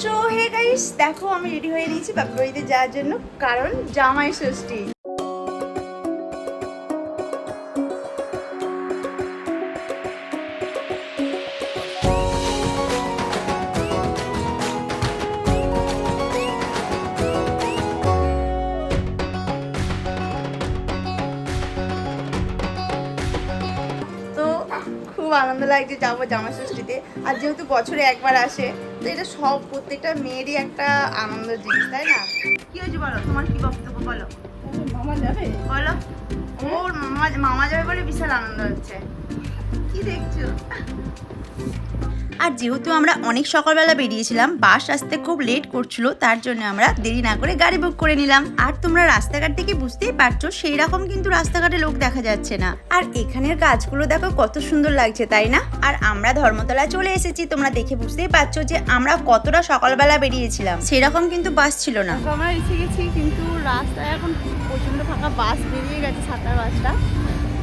So hey guys, দেখো আমি ready হয়ে নিয়েছি বাপের বাড়িতে যাওয়ার জন্য, কারণ জামাই ষষ্ঠী। খুব আনন্দ লাগছে যাবো জামাই ষষ্ঠীতে। আর যেহেতু বছরে একবার আসে, তো এটা সব প্রত্যেকটা মেয়েরই একটা আনন্দের জিনিস, তাই না? কি হয়েছে বলো, তোমার কি বক্তব্য বলো? মামা যাবে বলো। ওর মামা যাবে বলে বিশাল আনন্দ হচ্ছে। কি দেখছো? আর যেহেতু আমরা অনেক সকালবেলা বেরিয়েছিলাম, বাস আসতে খুব লেট করছিল, তার জন্য আমরা দেরি না করে গাড়ি বুক করে নিলাম। আর তোমরা রাস্তাঘাট থেকে বুঝতেই পারছো সেই রকম কিন্তু রাস্তাঘাটে লোক দেখা যাচ্ছে না। আর এখানের গাছগুলো দেখো কত সুন্দর লাগছে, তাই না? আর আমরা ধর্মতলায় চলে এসেছি, তোমরা দেখে বুঝতেই পারছো যে আমরা কতটা সকালবেলা বেরিয়েছিলাম। সেরকম কিন্তু বাস ছিল না। আমরা এসে গেছি, কিন্তু রাস্তায় এখন প্রচন্ড ফাঁকা। বাস বেরিয়ে গেছে, 7টার বাসটা।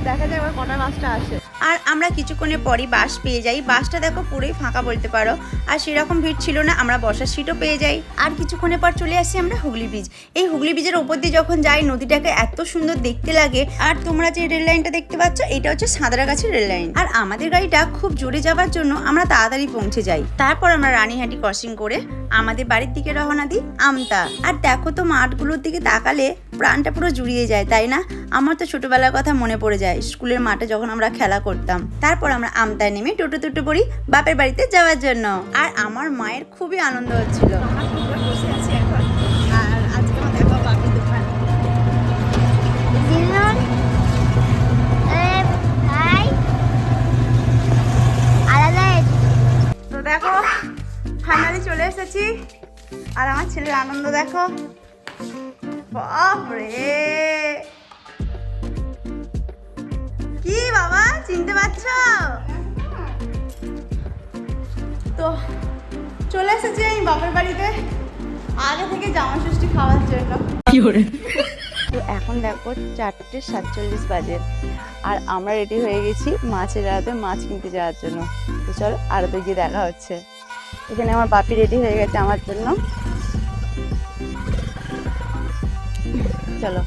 দেখা যায় এবার কটার বাসটা আসে। আর আমরা কিছুক্ষণের পরই বাস পেয়ে যাই। বাসটা দেখো পুরোই ফাঁকা বলতে পারো, আর সেরকম ভিড় ছিল না, আমরা বসার সিটও পেয়ে যাই। আর কিছুক্ষণের পর চলে আসি আমরা হুগলি ব্রিজ। এই হুগলি ব্রিজের ওপর দিয়ে যখন যাই, নদীটাকে এত সুন্দর দেখতে লাগে। আর তোমরা যে রেল লাইনটা দেখতে পাচ্ছ, এটা হচ্ছে সাঁতরাগাছির রেল লাইন। আর আমাদের গাড়িটা খুব জোরে যাওয়ার জন্য আমরা তাড়াতাড়ি পৌঁছে যাই। তারপর আমরা রানীহাটি ক্রসিং করে আমাদের বাড়ির দিকে রওনা দিই আমতা। আর দেখো তো মাঠগুলোর দিকে তাকালে প্রাণটা পুরো জুড়িয়ে যায়, তাই না? আমার তো ছোটবেলার কথা মনে পড়ে যায়, স্কুলের মাঠে যখন আমরা খেলা করতাম। তারপর আমরা আমতায় নেমে টোটো পড়ি বাপের বাড়িতে যাওয়ার জন্য। আর আমার মায়ের খুবই আনন্দ হচ্ছিল। আর আজকে আমার দেখো বাপের দোকান। তো দেখো ফাইনালি চলে এসেছি, আর আমার ছেলের আনন্দ দেখো। বাপরে, কি বাবা চিনতে পারছো? তো চলে এসেছি আমি বাপের বাড়িতে আগে থেকে জামা ষষ্ঠী খাওয়ার জন্য। তো এখন দেখো 4:47 বাজে, আর আমরা রেডি হয়ে গেছি মাছের আড়তে মাছ কিনতে যাওয়ার জন্য। তো চলো আড়তে গিয়ে দেখা হচ্ছে। এখানে আমার বাপি রেডি হয়ে গেছে আমার জন্য। চলো।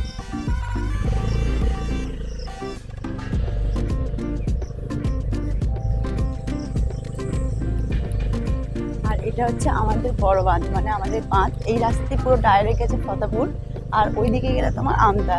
আর এটা হচ্ছে আমাদের বড় বাঁধ, মানে আমাদের বাঁধ এই রাস্তাতে পুরো ডাইরেক্ট গেছে ফতেপুর, আর ওইদিকে গেলে তোমার আমতা।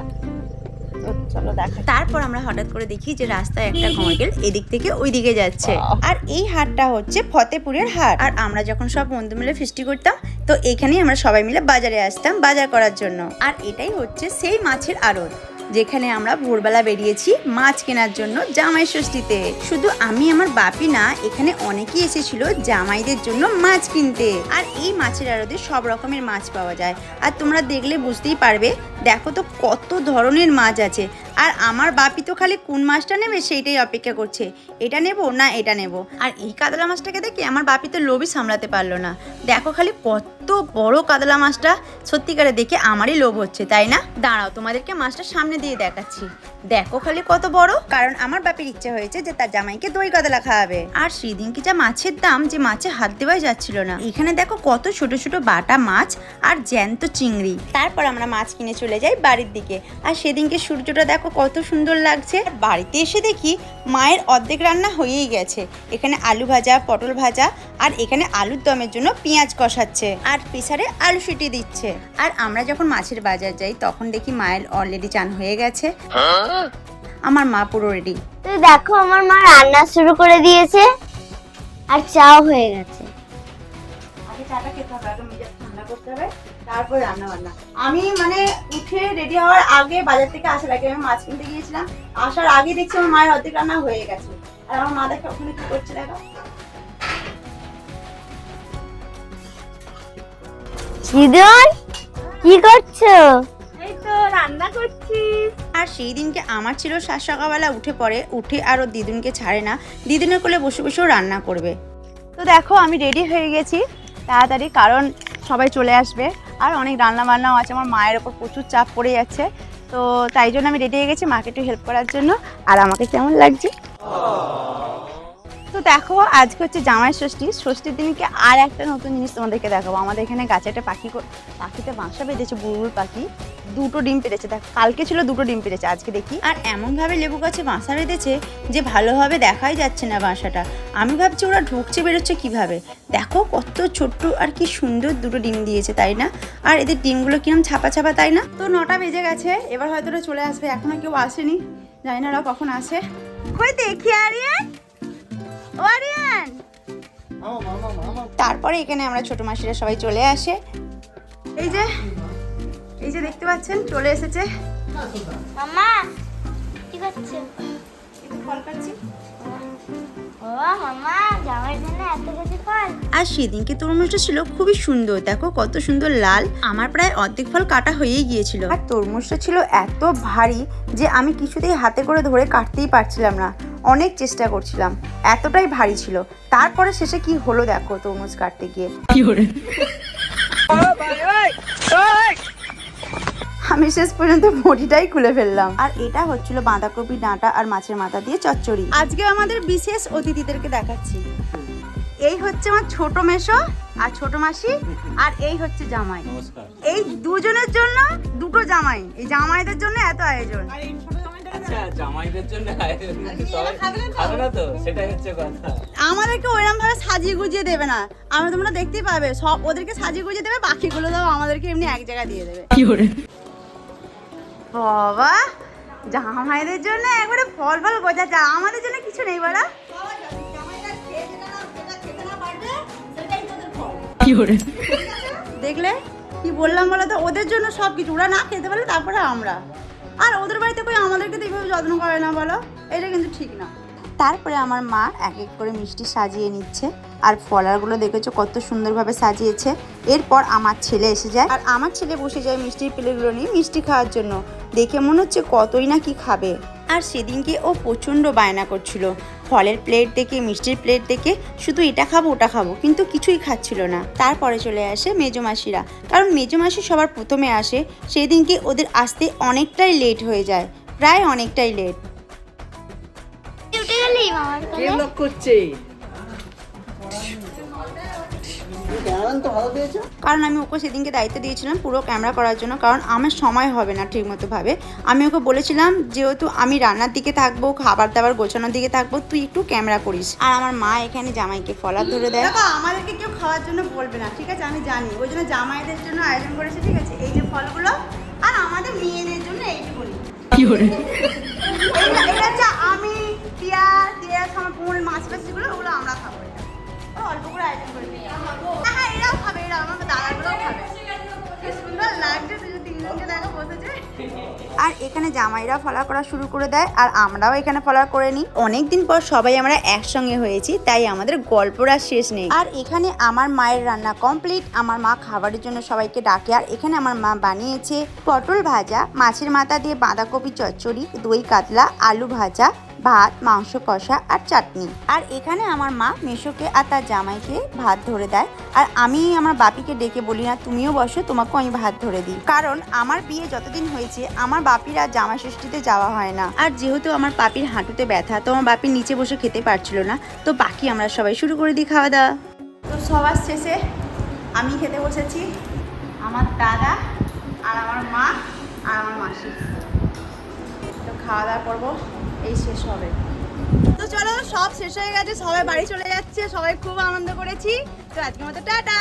তো চলো দেখা। তারপর আমরা হঠাৎ করে দেখি যে রাস্তায় একটা কমরগেল এদিক থেকে ওই দিকে যাচ্ছে। আর এই হাটটা হচ্ছে ফতেপুরের হাট। আর আমরা যখন সব বন্ধু মিলে ফিস্টি করতাম, তো এখানেই আমরা সবাই মিলে বাজারে আসতাম বাজার করার জন্য। আর এটাই হচ্ছে সেই মাছের আড়ত, যেখানে আমরা ভোরবেলা বেরিয়েছি মাছ কেনার জন্য জামাই ষষ্ঠীতে। শুধু আমি আমার বাপি না, এখানে অনেকেই এসেছিল জামাইদের জন্য মাছ কিনতে। আর এই মাছের আড়তে সব রকমের মাছ পাওয়া যায়, আর তোমরা দেখলে বুঝতেই পারবে। দেখো তো কত ধরনের মাছ আছে। আর আমার বাপি তো খালি কোন মাছটা নেবে সেইটাই অপেক্ষা করছে, এটা নেব না এটা নেব। আর এই কাতলা মাছটাকে দেখে আমার বাপি তো লোভই সামলাতে পারলো না। দেখো খালি কত বড় কাতলা মাছটা, সত্যিকারে দেখে আমারই লোভ হচ্ছে, তাই না? দাঁড়াও তোমাদেরকে মাছটা সামনে দিয়ে দেখাচ্ছি। দেখো খালি কত বড়। কারণ আমার বাপের ইচ্ছা হয়েছে যে তার জামাইকে দই কাতলা খাওয়াবে। আর সেদিন কি যা মাছের দাম, যে মাছে হাত দেওয়াই যাচ্ছিল না। এখানে দেখো কত ছোট ছোট বাটা মাছ আর জ্যান্ত চিংড়ি। তারপর আমরা মাছ কিনে চলে যাই বাড়ির দিকে। আর সেদিনকে সূর্যটা দেখো কত সুন্দর লাগছে। বাড়িতে এসে দেখি মায়ের অর্ধেক রান্না হয়েই গেছে। এখানে আলু ভাজা, পটল ভাজা, আর এখানে আলুর দমের জন্য পেঁয়াজ কষাচ্ছে, আর প্রেসারে আলু সিটি দিচ্ছে। আর আমরা যখন মাছের বাজার যাই, তখন দেখি মায়ের অলরেডি চান হয়ে গেছে। আমার মা পুরো রেডি। তো দেখো আমার মা রান্না শুরু করে দিয়েছে, আর চাও হয়ে গেছে। আগে চাটা খেতে হবে, আগে মেজাজ ঠান্ডা করতে হবে, তারপর রান্না বান্না। আমি মানে উঠে রেডি হওয়ার আগে, বাজার থেকে আসার আগে আমি মাছ কিনতে গিয়েছিলাম। আসার আগে দেখছি আমার মায়ের অর্ধেক রান্না হয়ে গেছে। আর আমার মা দেখো ওখানে কি করছে, দেখো। দিদুন কি করছো? এই তো রান্না করছি। আর সেই দিনকে আমার ছিল সাত সকালবেলা উঠে আর ও দিদুনকে ছাড়ে না, দিদুনের কোলে বসে বসেও রান্না করবে। তো দেখো আমি রেডি হয়ে গেছি তাড়াতাড়ি, কারণ সবাই চলে আসবে। আর অনেক রান্না বান্নাও আছে, আমার মায়ের ওপর প্রচুর চাপ পড়ে যাচ্ছে। তো তাই জন্য আমি রেডি হয়ে গেছি মাকে একটু হেল্প করার জন্য। আর আমাকে কেমন লাগছে? তো দেখো আজকে হচ্ছে জামাই ষষ্ঠী, ষষ্ঠীর দিনকে আর একটা নতুন জিনিস তোমাদেরকে দেখাবো। আমাদের এখানে গাছে একটা পাখিতে বাসা বেঁধেছে, বুলবুল পাখি। 2টো ডিম পেড়েছে, দেখো কালকে ছিল 2টো ডিম পেড়েছে, আজকে দেখি। আর এমনভাবে লেবু গাছে বাসা বেঁধেছে যে ভালোভাবে দেখাই যাচ্ছে না বাসাটা। আমি ভাবছি ওরা ঢুকছে বেরোচ্ছে কিভাবে। দেখো কত ছোট্ট আর কি সুন্দর 2টো ডিম দিয়েছে, তাই না? আর এদের ডিমগুলো কিরম ছাপা ছাপা, তাই না? তো 9টা বেজে গেছে, এবার হয়তো ওরা চলে আসবে, এখনো কেউ আসেনি, জানি না ওরা কখন আসে। কই দেখি আরিয়ান, ও আরিয়ান। তারপরে এখানে আমরা ছোট মাসিরা সবাই চলে আসে। এই যে দেখতে পাচ্ছেন চলে এসেছে। মামা কি করছো? একটু ফল কাটছি। ও মামা জামাইয়ের জন্য এত কিছু ফল। আর সেদিনকে তরমুজটা ছিল খুবই সুন্দর, দেখো কত সুন্দর লাল। আমার প্রায় অর্ধেক ফল কাটা হয়েই গিয়েছিল। আর তরমুজটা ছিল এত ভারী যে আমি কিছুতেই হাতে করে ধরে কাটতেই পারছিলাম না, অনেক চেষ্টা করছিলাম, এতটাই ভারী ছিল। তারপরে শেষে কি হলো দেখো, তরমুজ কাটতে গিয়ে আমি শেষ পর্যন্ত বটিটাই খুলে ফেললাম। আর এটা হচ্ছিল বাঁধাকপি ডাঁটা আর মাছের মাথা দিয়ে চচ্চড়ি। আজকে আমাদের বিশেষ অতিথিদেরকে দেখাচ্ছি। এই হচ্ছে আমার ছোট মেশো আর ছোট মাসি, আর এই হচ্ছে জামাই। এই দুজনের জন্য 2টো জামাই, এই জামাইদের জন্য এত আয়োজন। আচ্ছা জামাইদের জন্য খাবে না তো, সেটাই হচ্ছে কথা। আমাদেরকে ওইরকম ভাবে সাজিয়ে গুজিয়ে দেবে না, আমরা তোমরা দেখতেই পাবে, সব ওদেরকে সাজিয়ে গুজিয়ে দেবে, বাকিগুলো দাও আমাদেরকে এমনি এক জায়গায় দিয়ে দেবে। বাবা জামাইদের জন্য একবারে ফল ফল গোছাচ্ছে, আমাদের জন্য কিছু নেই বাড়া। দেখলে কি বললাম বলো তো, ওদের জন্য সব কিছু, ওরা না খেতে পারলে তারপরে আমরা। আর ওদের বাড়িতে কই আমাদেরকে তো এইভাবে যত্ন করে না বলো, এটা কিন্তু ঠিক না। তারপরে আমার মা এক এক করে মিষ্টি সাজিয়ে নিচ্ছে, আর ফলারগুলো দেখেছো কত সুন্দরভাবে সাজিয়েছে। এরপর আমার ছেলে এসে যায়, আর আমার ছেলে বসে যায় মিষ্টির প্লেটগুলো নিয়ে মিষ্টি খাওয়ার জন্য। দেখে মনে হচ্ছে কতই না কি খাবে। আর সেদিনকে ও প্রচণ্ড বায়না করছিল, ফলের প্লেট দেখে, মিষ্টির প্লেট দেখে, শুধু এটা খাবো ওটা খাবো, কিন্তু কিছুই খাচ্ছিল না। তারপরে চলে আসে মেজো মাসিরা, কারণ মেজো মাসি সবার প্রথমে আসে। সেদিনকে ওদের আসতে অনেকটাই লেট হয়ে যায়, প্রায় অনেকটাই লেট। উঠে গেলি মামার কে কোলে? লক করছে? কারণ আমি ওকে সেদিনকে দায়িত্ব দিয়েছিলাম পুরো ক্যামেরা করার জন্য, কারণ আমার সময় হবে না ঠিক মতো ভাবে। আমি ওকে বলেছিলাম যেহেতু আমি রান্নার দিকে থাকবো, খাবার দাবার গোছানোর দিকে থাকবো, তুই একটু ক্যামেরা করিস। আর আমার মা এখানে জামাইকে ফলার ধরে দেয়। দেখো আমাদেরকে কেউ খাওয়ার জন্য বলবে না, ঠিক আছে, আমি জানি, ওই জন্য জামাইদের জন্য আয়োজন করেছে, ঠিক আছে। এই যে ফলগুলো, আর আমাদের মেয়েদের জন্য এইটুকুনি। এটা হচ্ছে আমি পেঁয়াজ আমার পুরো মাছ ফাছগুলো, ওগুলো আমরা খাবো। এটা অল্প করে আয়োজন করে দিই। হ্যাঁ এরাও খাবে, এরা আমার দাদাগুলোও খাবে। কি সুন্দর লাগছে, তিনজনকে দেখো বসেছে। আর এখানে জামাইরা ফলার করা শুরু করে দেয়, আর আমরাও এখানে ফলার করে নিই। অনেকদিন পর সবাই আমরা একসঙ্গে হয়েছি, তাই আমাদের গল্পটা শেষ নেই। আর এখানে আমার মায়ের রান্না কমপ্লিট, আমার মা খাবারের জন্য সবাইকে ডাকে। আর এখানে আমার মা বানিয়েছে পটল ভাজা, মাছের মাথা দিয়ে বাঁধাকপি চচ্চড়ি, দই কাতলা, আলু ভাজা, ভাত, মাংস কষা আর চাটনি। আর এখানে আমার মা মেশোকে আর তার জামাইকে ভাত ধরে দেয়। আর আমি আমার বাপিকে ডেকে বলি না তুমিও বসো, তোমাকেও আমি ভাত ধরে দিই, কারণ আমার বিয়ে যতদিন হয়েছে আমার বাপির আর জামাই ষষ্ঠীতে যাওয়া হয় না। আর যেহেতু আমার বাপির হাঁটুতে ব্যথা, তো আমার বাপি নিচে বসে খেতে পারছিল না, তো বাকি আমরা সবাই শুরু করে দিই খাওয়া দাওয়া। তো সবার শেষে আমি খেতে বসেছি, আমার দাদা আর আমার মা আর আমার মাসি। তো খাওয়া দাওয়া করবো, এই শেষ হবে। তো চলো সব শেষ হয়ে গেছে, সবাই বাড়ি চলে যাচ্ছে, সবাই খুব আনন্দ করেছি। তো আজকের মতো টাটা।